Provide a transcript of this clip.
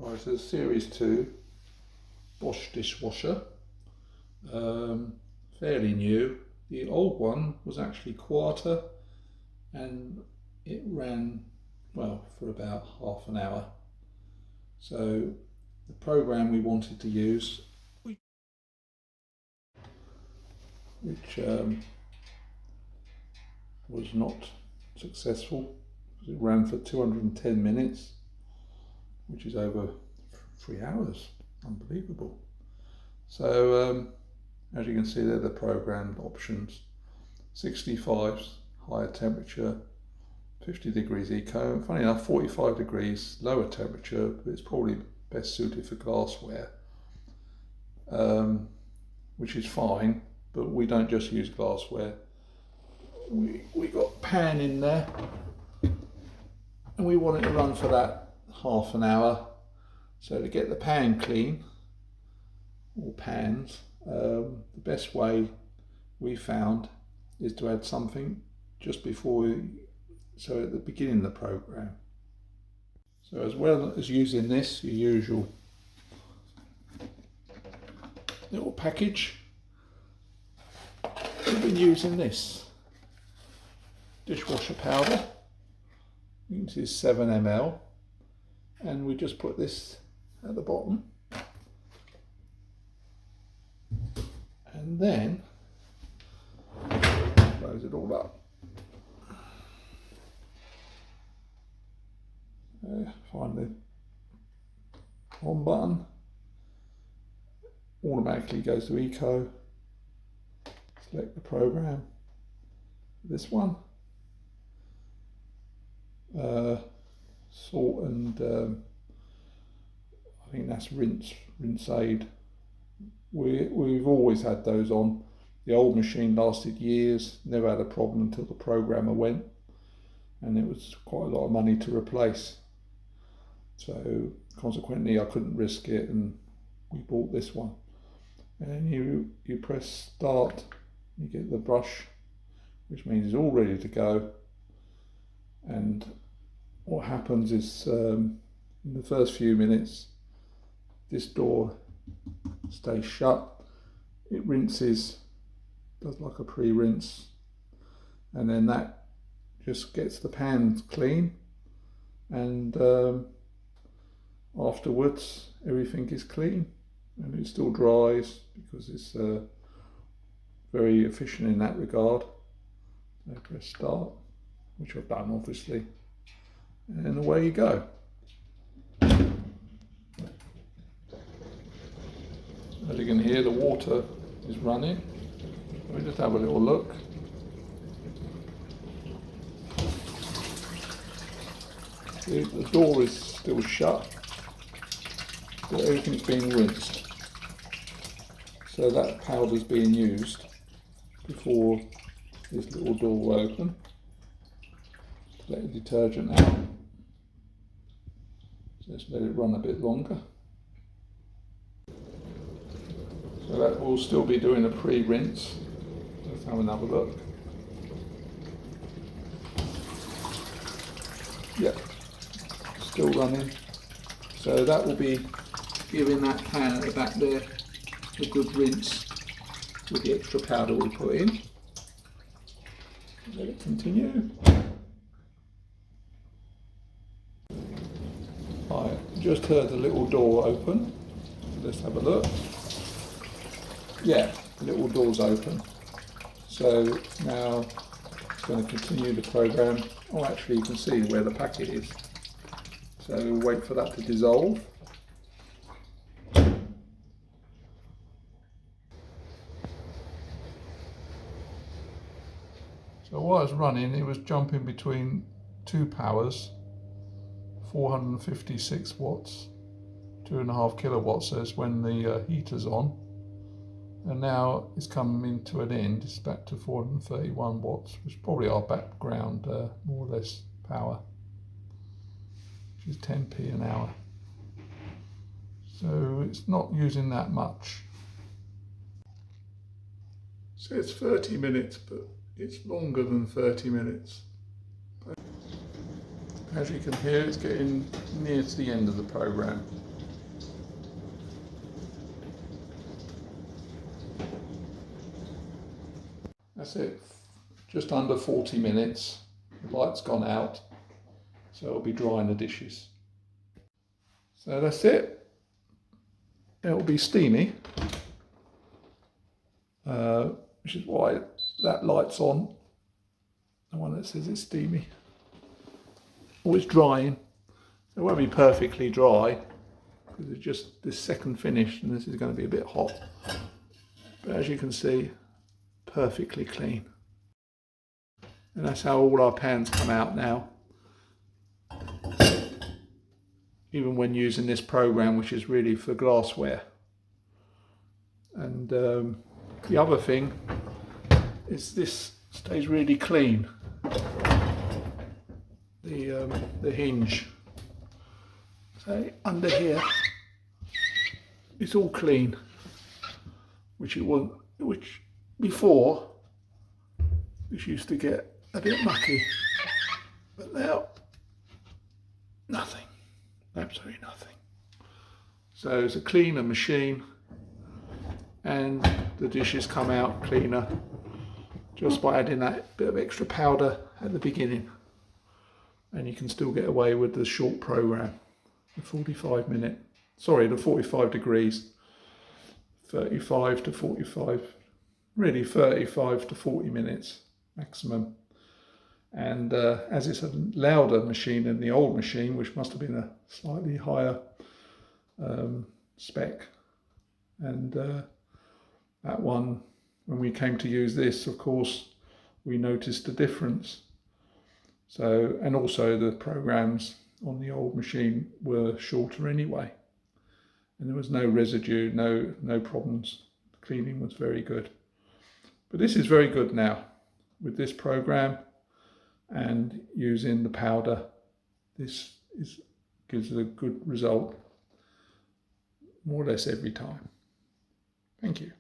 Right, so it's Series 2 Bosch dishwasher, fairly new. The old one was actually quarter and it ran, well, for about half an hour. So the program we wanted to use, which was not successful, because it ran for 210 minutes, which is over 3 hours. Unbelievable. So as you can see, they're the programmed options. 65's higher temperature, 50 degrees eco. Funny enough, 45 degrees lower temperature, but it's probably best suited for glassware, which is fine, but we don't just use glassware. We got pan in there and we want it to run for that half an hour. So to get the pan clean, or pans, the best way we found is to add something just before, so at the beginning of the program. So as well as using this, your usual little package, we've been using this dishwasher powder. You can see 7 ml, and we just put this at the bottom, and then close it all up. Find the on button, automatically goes to eco, select the program, this one, salt and I think that's rinse aid. We've always had those on. The old machine lasted years, never had a problem until the programmer went, and it was quite a lot of money to replace. So consequently I couldn't risk it, and we bought this one. And you press start, you get the brush, which means it's all ready to go. And what happens is in the first few minutes this door stays shut, it rinses, does like a pre-rinse, and then that just gets the pans clean, and afterwards everything is clean, and it still dries because it's very efficient in that regard. So press start, which I've done obviously, and away you go. As you can hear, the water is running. Let me just have a little look. The door is still shut, but everything's being rinsed. So that powder's being used before this little door will open to let the detergent out. So let's let it run a bit longer. So that will still be doing a pre-rinse. Let's have another look. Yep, still running. So that will be giving that pan at the back there a good rinse with the extra powder we put in. Let it continue. I just heard the little door open. Let's have a look. Yeah, the little door's open. So now it's going to continue the program. Oh, actually you can see where the packet is. So wait for that to dissolve. So while it's running, it was jumping between two powers, 456 watts, 2.5 kilowatts as when the heater's on. And now it's coming to an end, it's back to 431 watts, which is probably our background more or less power, which is 10p an hour. So it's not using that much. So it's 30 minutes, but it's longer than 30 minutes. As you can hear, it's getting near to the end of the program. That's it, just under 40 minutes. The light's gone out, so it'll be drying the dishes. So that's it. It'll be steamy, which is why that light's on, the one that says it's steamy. Or it's drying. It won't be perfectly dry, because it's just this second finish, and this is going to be a bit hot. But as you can see, perfectly clean. And that's how all our pans come out now. Even when using this program, which is really for glassware. And the other thing is this stays really clean. The hinge. So under here, it's all clean, which it wasn't. Which before, this used to get a bit mucky, but now nothing, absolutely nothing. So it's a cleaner machine, and the dishes come out cleaner just by adding that bit of extra powder at the beginning. And you can still get away with the short program, the 45 degrees, 35 to 45, really 35 to 40 minutes maximum. And as it's a louder machine than the old machine, which must have been a slightly higher spec, and that one, when we came to use this, of course, we noticed a difference. So, and also the programs on the old machine were shorter anyway, and there was no residue, no problems. The cleaning was very good. But this is very good now with this program and using the powder. This gives a good result more or less every time. Thank you.